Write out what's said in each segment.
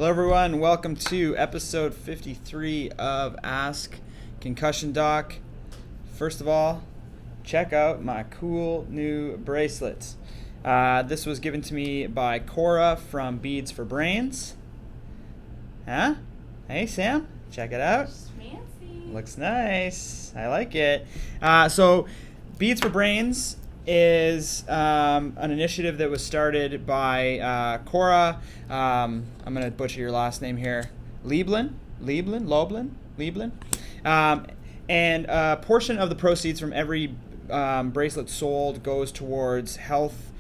Hello everyone, welcome to episode 53 of Ask Concussion Doc. First of all, check out my cool new bracelets. This was given to me by Cora from Beads for Brains. Huh? Hey Sam, check it out. Fancy. Looks nice. I like it. So Beads for Brains is an initiative that was started by Cora. I'm going to butcher your last name here. Loblin. And a portion of the proceeds from every bracelet sold goes towards health,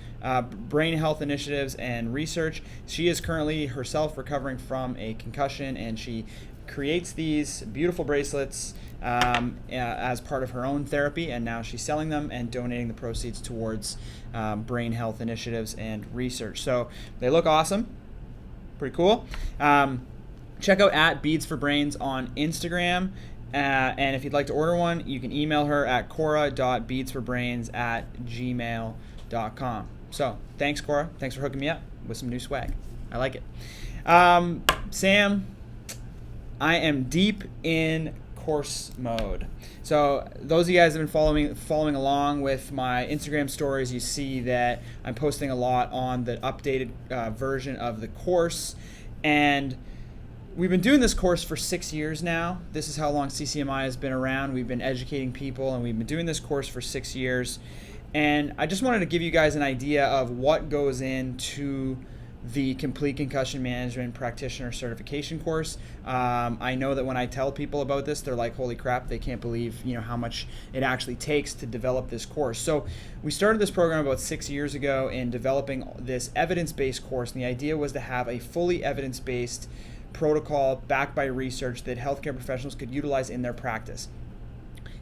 brain health initiatives and research. She is currently herself recovering from a concussion, and she creates these beautiful bracelets as part of her own therapy, and now she's selling them and donating the proceeds towards brain health initiatives and research. So they look awesome, pretty cool. Check out at Beads for Brains on Instagram, and if you'd like to order one, you can email her at cora.beadsforbrains@gmail.com. So thanks, Cora. Thanks for hooking me up with some new swag. I like it. Sam, I am deep in course mode. So those of you guys that have been following along with my Instagram stories, you see that I'm posting a lot on the updated version of the course. And we've been doing this course for 6 years now. This is how long CCMI has been around. We've been educating people, and we've been doing this course for 6 years. And I just wanted to give you guys an idea of what goes into the Complete Concussion Management Practitioner Certification course. I know that when I tell people about this, they're like, holy crap, they can't believe how much it actually takes to develop this course. So we started this program about 6 years ago in developing this evidence-based course, and the idea was to have a fully evidence-based protocol backed by research that healthcare professionals could utilize in their practice.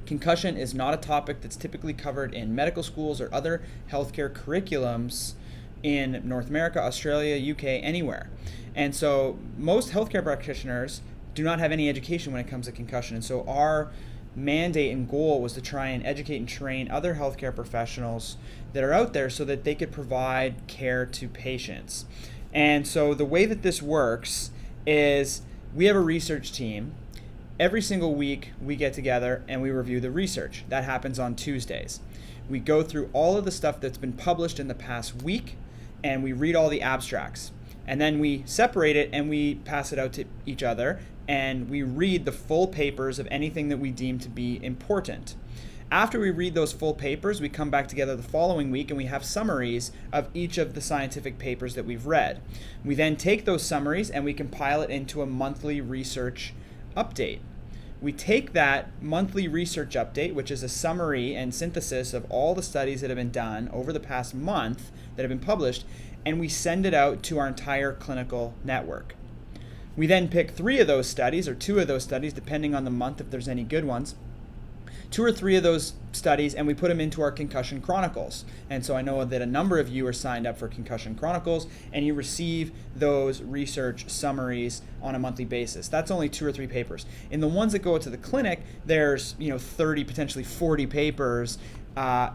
Concussion is not a topic that's typically covered in medical schools or other healthcare curriculums in North America, Australia, UK, anywhere. And so most healthcare practitioners do not have any education when it comes to concussion. And so our mandate and goal was to try and educate and train other healthcare professionals that are out there so that they could provide care to patients. And so the way that this works is we have a research team. Every single week we get together and we review the research. That happens on Tuesdays. We go through all of the stuff that's been published in the past week, and we read all the abstracts. And then we separate it and we pass it out to each other, and we read the full papers of anything that we deem to be important. After we read those full papers, we come back together the following week and we have summaries of each of the scientific papers that we've read. We then take those summaries and we compile it into a monthly research update. We take that monthly research update, which is a summary and synthesis of all the studies that have been done over the past month that have been published, and we send it out to our entire clinical network. We then pick 3 of those studies, or 2 of those studies, depending on the month if there's any good ones, 2 or 3 of those studies, and we put them into our Concussion Chronicles. And so I know that a number of you are signed up for Concussion Chronicles, and you receive those research summaries on a monthly basis. That's only 2 or 3 papers. In the ones that go to the clinic, there's 30, potentially 40 papers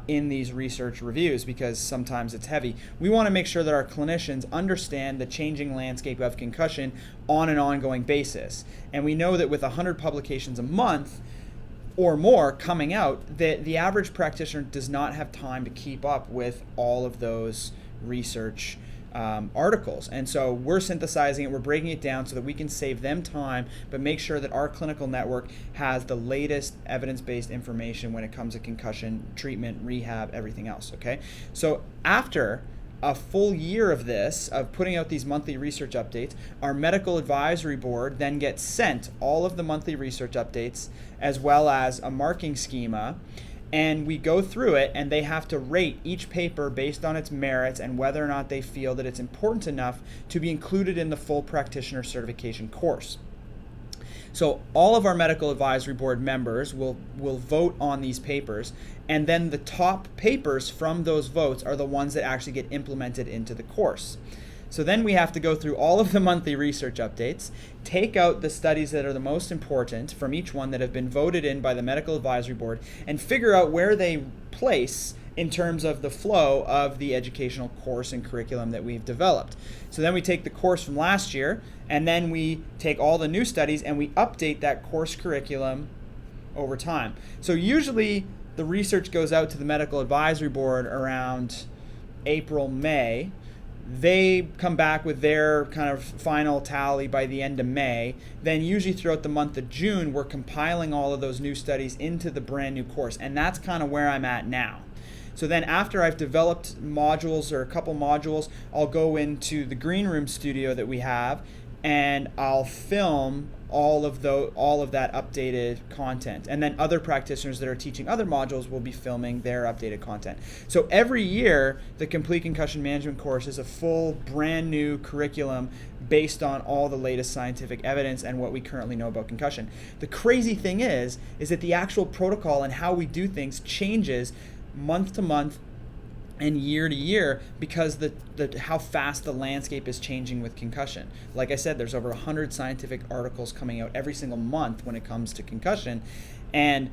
in these research reviews, because sometimes it's heavy. We want to make sure that our clinicians understand the changing landscape of concussion on an ongoing basis. And we know that with 100 publications a month, or more coming out, that the average practitioner does not have time to keep up with all of those research articles. And so we're synthesizing it, we're breaking it down so that we can save them time, but make sure that our clinical network has the latest evidence-based information when it comes to concussion treatment, rehab, everything else, okay? So after a full year of this, of putting out these monthly research updates, our medical advisory board then gets sent all of the monthly research updates as well as a marking schema, and we go through it, and they have to rate each paper based on its merits and whether or not they feel that it's important enough to be included in the full practitioner certification course. So all of our medical advisory board members will vote on these papers, and then the top papers from those votes are the ones that actually get implemented into the course. So then we have to go through all of the monthly research updates, take out the studies that are the most important from each one that have been voted in by the medical advisory board, and figure out where they place in terms of the flow of the educational course and curriculum that we've developed. So then we take the course from last year, and then we take all the new studies and we update that course curriculum over time. So usually the research goes out to the medical advisory board around April, May. They come back with their kind of final tally by the end of May. Then usually throughout the month of June, we're compiling all of those new studies into the brand new course. And that's kind of where I'm at now. So then after I've developed modules or a couple modules, I'll go into the green room studio that we have, and I'll film all of that updated content. And then other practitioners that are teaching other modules will be filming their updated content. So every year, the Complete Concussion Management course is a full brand new curriculum based on all the latest scientific evidence and what we currently know about concussion. The crazy thing is that the actual protocol and how we do things changes month to month and year to year because how fast the landscape is changing with concussion. Like I said, there's over 100 scientific articles coming out every single month when it comes to concussion. And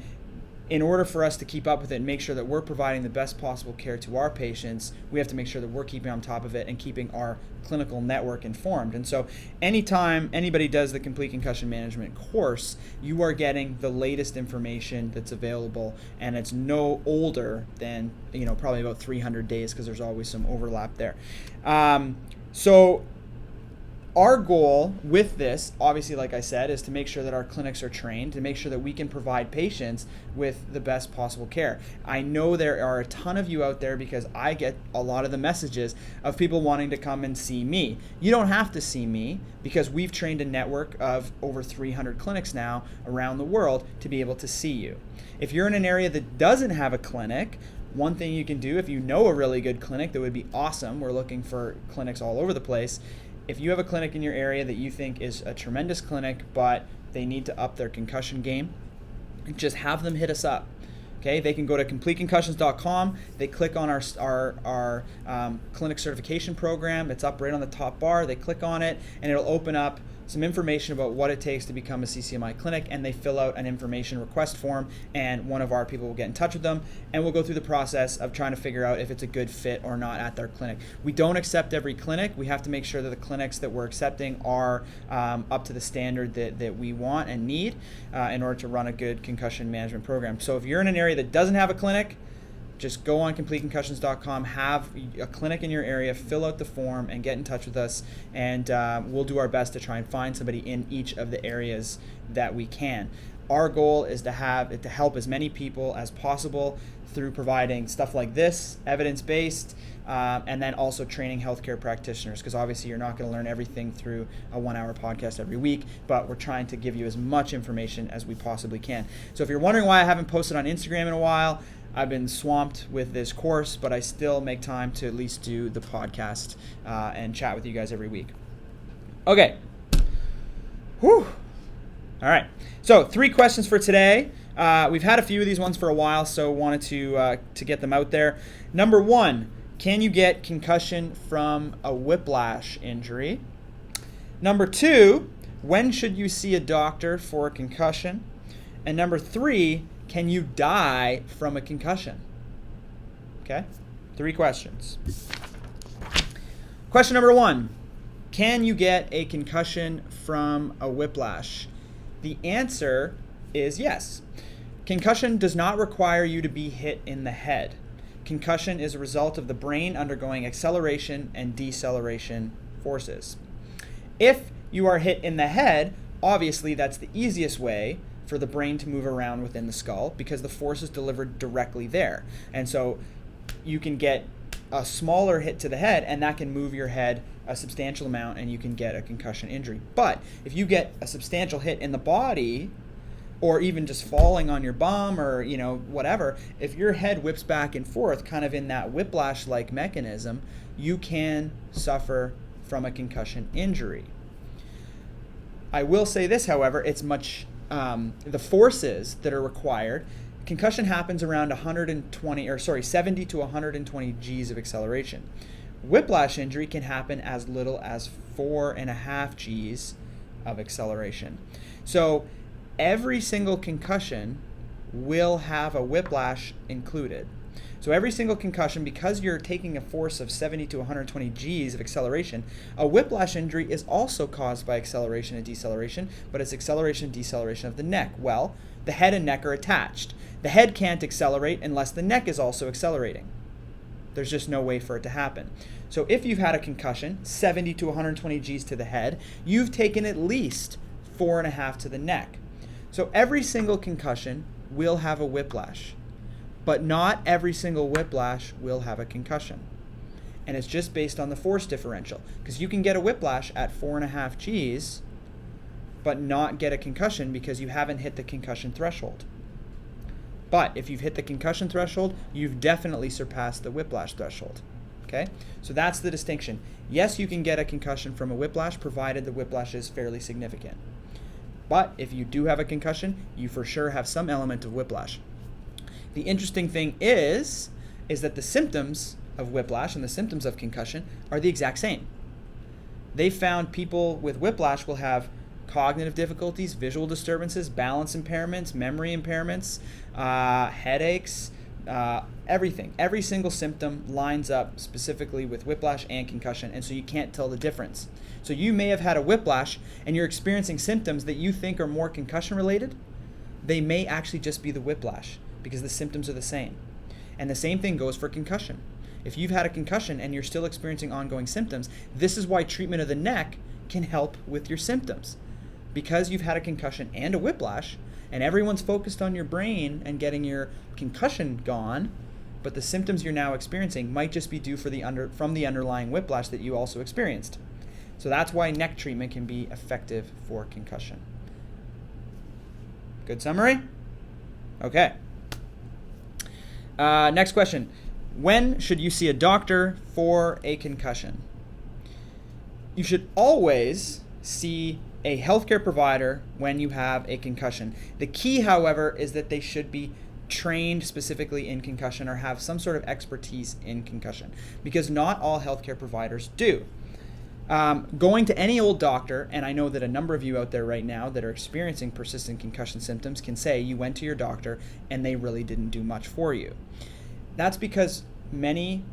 in order for us to keep up with it and make sure that we're providing the best possible care to our patients, we have to make sure that we're keeping on top of it and keeping our clinical network informed. And so anytime anybody does the Complete Concussion Management course, you are getting the latest information that's available, and it's no older than, probably about 300 days because there's always some overlap there. So our goal with this, obviously, like I said, is to make sure that our clinics are trained, to make sure that we can provide patients with the best possible care. I know there are a ton of you out there because I get a lot of the messages of people wanting to come and see me. You don't have to see me because we've trained a network of over 300 clinics now around the world to be able to see you. If you're in an area that doesn't have a clinic, one thing you can do, if you know a really good clinic that would be awesome, we're looking for clinics all over the place. If you have a clinic in your area that you think is a tremendous clinic, but they need to up their concussion game, just have them hit us up. Okay, they can go to CompleteConcussions.com. They click on our clinic certification program. It's up right on the top bar. They click on it, and it'll open up some information about what it takes to become a CCMI clinic, and they fill out an information request form, and one of our people will get in touch with them, and we'll go through the process of trying to figure out if it's a good fit or not at their clinic. We don't accept every clinic. We have to make sure that the clinics that we're accepting are up to the standard that we want and need in order to run a good concussion management program. So if you're in an area that doesn't have a clinic, just go on CompleteConcussions.com, have a clinic in your area, fill out the form, and get in touch with us, and we'll do our best to try and find somebody in each of the areas that we can. Our goal is to help as many people as possible through providing stuff like this, evidence-based, and then also training healthcare practitioners, because obviously you're not going to learn everything through a 1-hour podcast every week, but we're trying to give you as much information as we possibly can. So if you're wondering why I haven't posted on Instagram in a while, I've been swamped with this course, but I still make time to at least do the podcast and chat with you guys every week. Okay. Whew. All right. So 3 questions for today. We've had a few of these ones for a while, so wanted to get them out there. Number 1, can you get concussion from a whiplash injury? Number 2, when should you see a doctor for a concussion? And number 3, can you die from a concussion? Okay, 3 questions. Question number 1, can you get a concussion from a whiplash? The answer is yes. Concussion does not require you to be hit in the head. Concussion is a result of the brain undergoing acceleration and deceleration forces. If you are hit in the head, obviously that's the easiest way for the brain to move around within the skull because the force is delivered directly there. And so you can get a smaller hit to the head, and that can move your head a substantial amount, and you can get a concussion injury. But if you get a substantial hit in the body, or even just falling on your bum or whatever, if your head whips back and forth kind of in that whiplash-like mechanism, you can suffer from a concussion injury. I will say this, however, it's much the forces that are required. Concussion happens around 70 to 120 G's of acceleration. Whiplash injury can happen as little as 4.5 G's of acceleration. So every single concussion will have a whiplash included. So every single concussion, because you're taking a force of 70 to 120 Gs of acceleration, a whiplash injury is also caused by acceleration and deceleration, but it's acceleration and deceleration of the neck. Well, the head and neck are attached. The head can't accelerate unless the neck is also accelerating. There's just no way for it to happen. So if you've had a concussion, 70 to 120 Gs to the head, you've taken at least 4.5 to the neck. So every single concussion will have a whiplash, but not every single whiplash will have a concussion. And it's just based on the force differential, because you can get a whiplash at 4.5 Gs, but not get a concussion because you haven't hit the concussion threshold. But if you've hit the concussion threshold, you've definitely surpassed the whiplash threshold. Okay? So that's the distinction. Yes, you can get a concussion from a whiplash, provided the whiplash is fairly significant. But if you do have a concussion, you for sure have some element of whiplash. The interesting thing is that the symptoms of whiplash and the symptoms of concussion are the exact same. They found people with whiplash will have cognitive difficulties, visual disturbances, balance impairments, memory impairments, headaches, everything. Every single symptom lines up specifically with whiplash and concussion, and so you can't tell the difference. So you may have had a whiplash and you're experiencing symptoms that you think are more concussion related. They may actually just be the whiplash because the symptoms are the same. And the same thing goes for concussion. If you've had a concussion and you're still experiencing ongoing symptoms, this is why treatment of the neck can help with your symptoms. Because you've had a concussion and a whiplash, and everyone's focused on your brain and getting your concussion gone, but the symptoms you're now experiencing might just be due from the underlying whiplash that you also experienced. So that's why neck treatment can be effective for concussion. Good summary? Okay. Next question. When should you see a doctor for a concussion? You should always see a healthcare provider when you have a concussion. The key, however, is that they should be trained specifically in concussion or have some sort of expertise in concussion, because not all healthcare providers do. Going to any old doctor, and I know that a number of you out there right now that are experiencing persistent concussion symptoms can say you went to your doctor and they really didn't do much for you. That's because many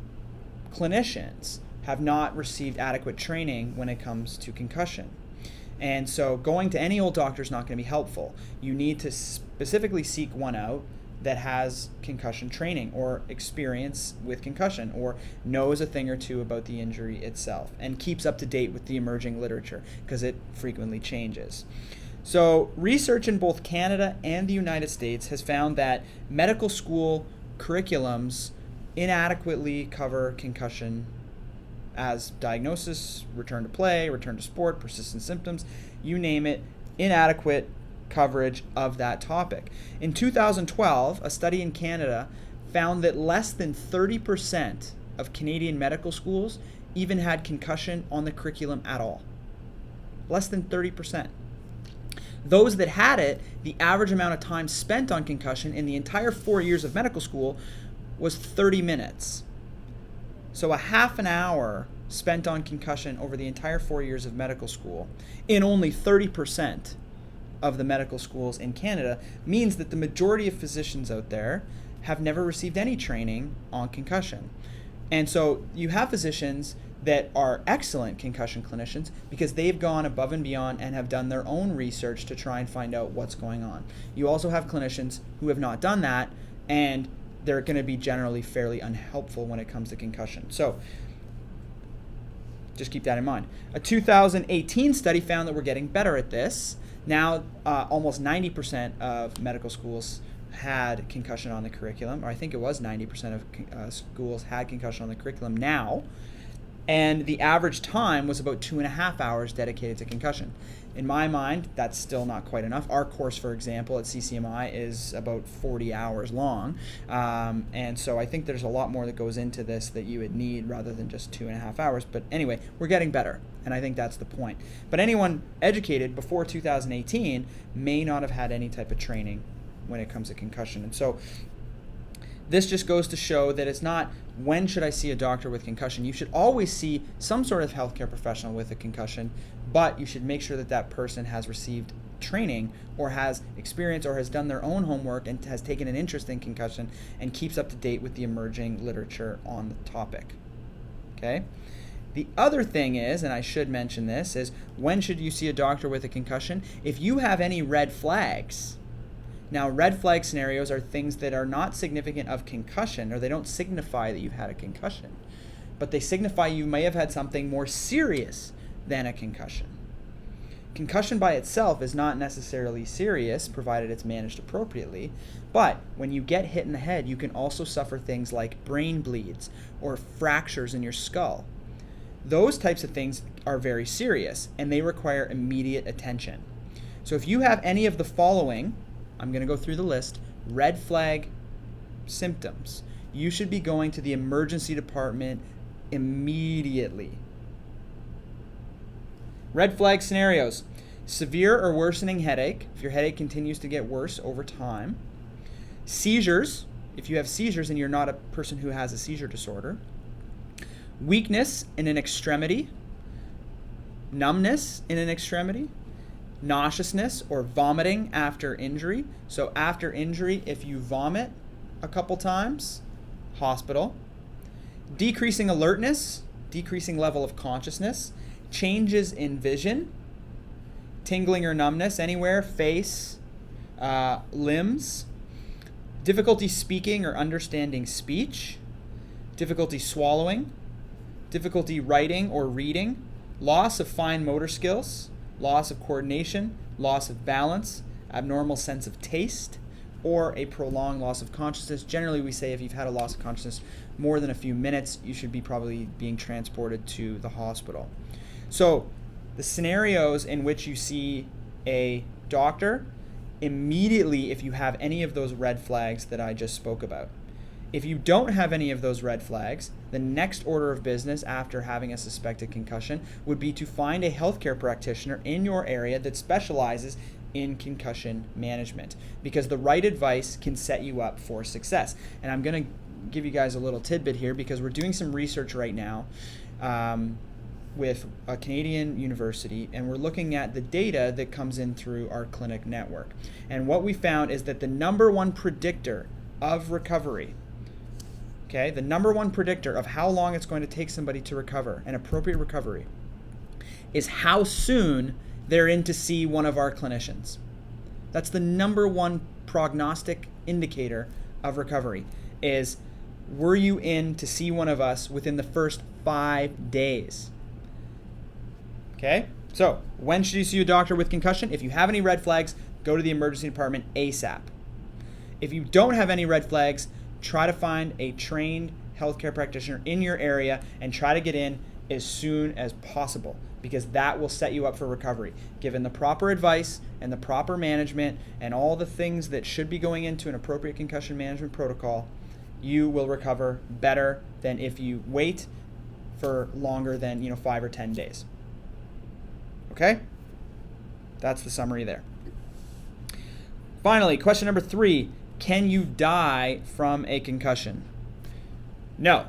clinicians have not received adequate training when it comes to concussion. And so going to any old doctor is not going to be helpful. You need to specifically seek one out that has concussion training or experience with concussion or knows a thing or two about the injury itself and keeps up to date with the emerging literature because it frequently changes. So research in both Canada and the United States has found that medical school curriculums inadequately cover concussion as diagnosis, return to play, return to sport, persistent symptoms, you name it, inadequate coverage of that topic. In 2012, a study in Canada found that less than 30% of Canadian medical schools even had concussion on the curriculum at all. Less than 30%. Those that had it, the average amount of time spent on concussion in the entire 4 years of medical school was 30 minutes. So a half an hour spent on concussion over the entire 4 years of medical school in only 30% of the medical schools in Canada means that the majority of physicians out there have never received any training on concussion. And so you have physicians that are excellent concussion clinicians because they've gone above and beyond and have done their own research to try and find out what's going on. You also have clinicians who have not done that, and they're going to be generally fairly unhelpful when it comes to concussion. So just keep that in mind. A 2018 study found that we're getting better at this. Now, almost 90% of medical schools had concussion on the curriculum, or I think it was 90% of schools had concussion on the curriculum now. And the average time was about 2.5 hours dedicated to concussion. In my mind, that's still not quite enough. Our course, for example, at CCMI is about 40 hours long. And so I think there's a lot more that goes into this that you would need rather than just 2.5 hours. But anyway, we're getting better, and I think that's the point. But anyone educated before 2018 may not have had any type of training when it comes to concussion. And so this just goes to show that it's not when should I see a doctor with concussion. You should always see some sort of healthcare professional with a concussion, but you should make sure that that person has received training or has experience or has done their own homework and has taken an interest in concussion and keeps up to date with the emerging literature on the topic. Okay? The other thing is, and I should mention this, is when should you see a doctor with a concussion? If you have any red flags. Now, red flag scenarios are things that are not significant of concussion, or they don't signify that you've had a concussion, but they signify you may have had something more serious than a concussion. Concussion by itself is not necessarily serious, provided it's managed appropriately, but when you get hit in the head, you can also suffer things like brain bleeds or fractures in your skull. Those types of things are very serious, and they require immediate attention. So if you have any of the following, I'm going to go through the list, red flag symptoms, you should be going to the emergency department immediately. Red flag scenarios: severe or worsening headache, if your headache continues to get worse over time. Seizures, if you have seizures and you're not a person who has a seizure disorder. Weakness in an extremity. Numbness in an extremity. Nauseousness or vomiting after injury. So after injury, if you vomit a couple times, hospital. Decreasing alertness, decreasing level of consciousness. Changes in vision, tingling or numbness anywhere, face, limbs. Difficulty speaking or understanding speech. Difficulty swallowing. Difficulty writing or reading. Loss of fine motor skills. Loss of coordination. Loss of balance. Abnormal sense of taste. Or a prolonged loss of consciousness. Generally, we say if you've had a loss of consciousness more than a few minutes, you should be probably being transported to the hospital. So the scenarios in which you see a doctor, immediately if you have any of those red flags that I just spoke about. If you don't have any of those red flags, the next order of business after having a suspected concussion would be to find a healthcare practitioner in your area that specializes in concussion management, because the right advice can set you up for success. And I'm going to give you guys a little tidbit here, because we're doing some research right now with a Canadian university, and we're looking at the data that comes in through our clinic network. And what we found is that the number one predictor of recovery, okay, the number one predictor of how long it's going to take somebody to recover, an appropriate recovery, is how soon they're in to see one of our clinicians. That's the number one prognostic indicator of recovery, is were you in to see one of us within the first 5 days? Okay, so when should you see a doctor with concussion? If you have any red flags, go to the emergency department ASAP. If you don't have any red flags, try to find a trained healthcare practitioner in your area and try to get in as soon as possible, because that will set you up for recovery. Given the proper advice and the proper management and all the things that should be going into an appropriate concussion management protocol, you will recover better than if you wait for longer than 5 or 10 days. Okay? That's the summary there. Finally, question number 3, can you die from a concussion? No,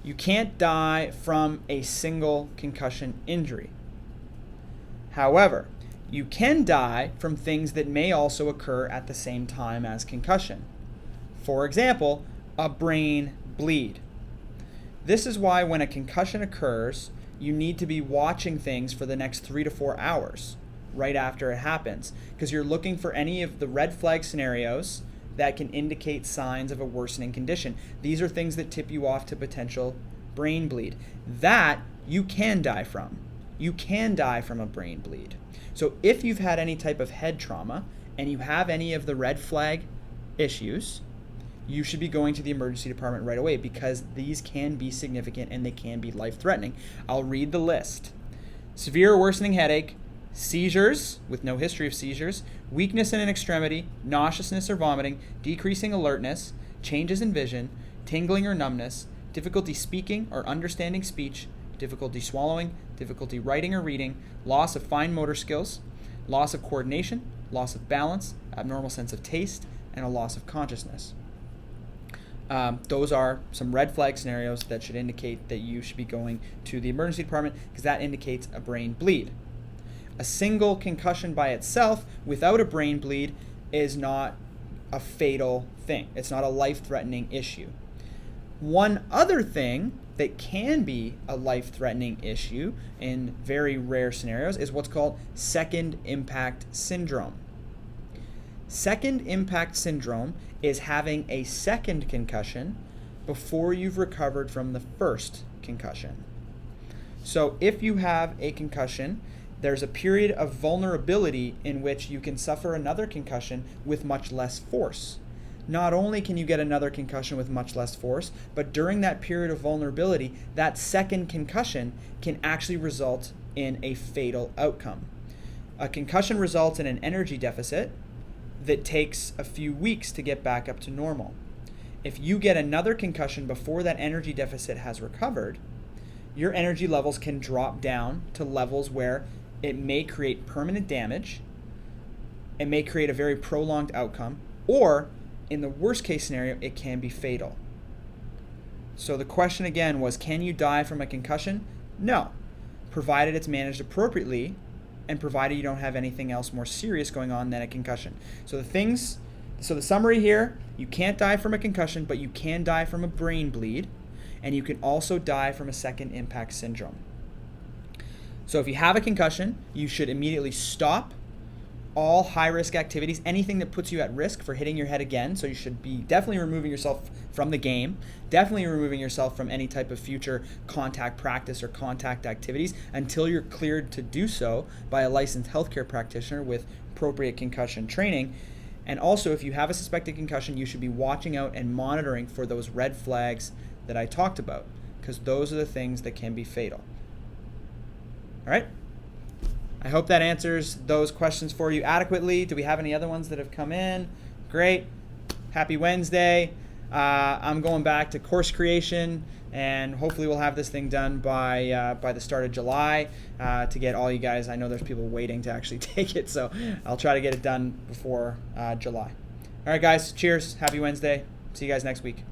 you can't die from a single concussion injury. However, you can die from things that may also occur at the same time as concussion. For example, a brain bleed. This is why when a concussion occurs, you need to be watching things for the next 3 to 4 hours right after it happens, because you're looking for any of the red flag scenarios that can indicate signs of a worsening condition. These are things that tip you off to potential brain bleed. That you can die from. You can die from a brain bleed. So if you've had any type of head trauma and you have any of the red flag issues, you should be going to the emergency department right away, because these can be significant and they can be life-threatening. I'll read the list. Severe or worsening headache, seizures with no history of seizures, weakness in an extremity, nauseousness or vomiting, decreasing alertness, changes in vision, tingling or numbness, difficulty speaking or understanding speech, difficulty swallowing, difficulty writing or reading, loss of fine motor skills, loss of coordination, loss of balance, abnormal sense of taste, and a loss of consciousness. Those are some red flag scenarios that should indicate that you should be going to the emergency department, because that indicates a brain bleed. A single concussion by itself without a brain bleed is not a fatal thing. It's not a life-threatening issue. One other thing that can be a life-threatening issue in very rare scenarios is what's called second impact syndrome. Second impact syndrome is having a second concussion before you've recovered from the first concussion. So if you have a concussion, there's a period of vulnerability in which you can suffer another concussion with much less force. Not only can you get another concussion with much less force, but during that period of vulnerability, that second concussion can actually result in a fatal outcome. A concussion results in an energy deficit that takes a few weeks to get back up to normal. If you get another concussion before that energy deficit has recovered, your energy levels can drop down to levels where it may create permanent damage, it may create a very prolonged outcome, or in the worst case scenario, it can be fatal. So the question again was, can you die from a concussion? No, provided it's managed appropriately and provided you don't have anything else more serious going on than a concussion. So the summary here, you can't die from a concussion, but you can die from a brain bleed, and you can also die from a second impact syndrome. So if you have a concussion, you should immediately stop all high-risk activities, anything that puts you at risk for hitting your head again. So you should be definitely removing yourself from the game, definitely removing yourself from any type of future contact practice or contact activities until you're cleared to do so by a licensed healthcare practitioner with appropriate concussion training. And also, if you have a suspected concussion, you should be watching out and monitoring for those red flags that I talked about, because those are the things that can be fatal. All right? I hope that answers those questions for you adequately. Do we have any other ones that have come in? Great. Happy Wednesday. I'm going back to course creation, and hopefully we'll have this thing done by the start of July to get all you guys. I know there's people waiting to actually take it, so I'll try to get it done before July. All right, guys. Cheers. Happy Wednesday. See you guys next week.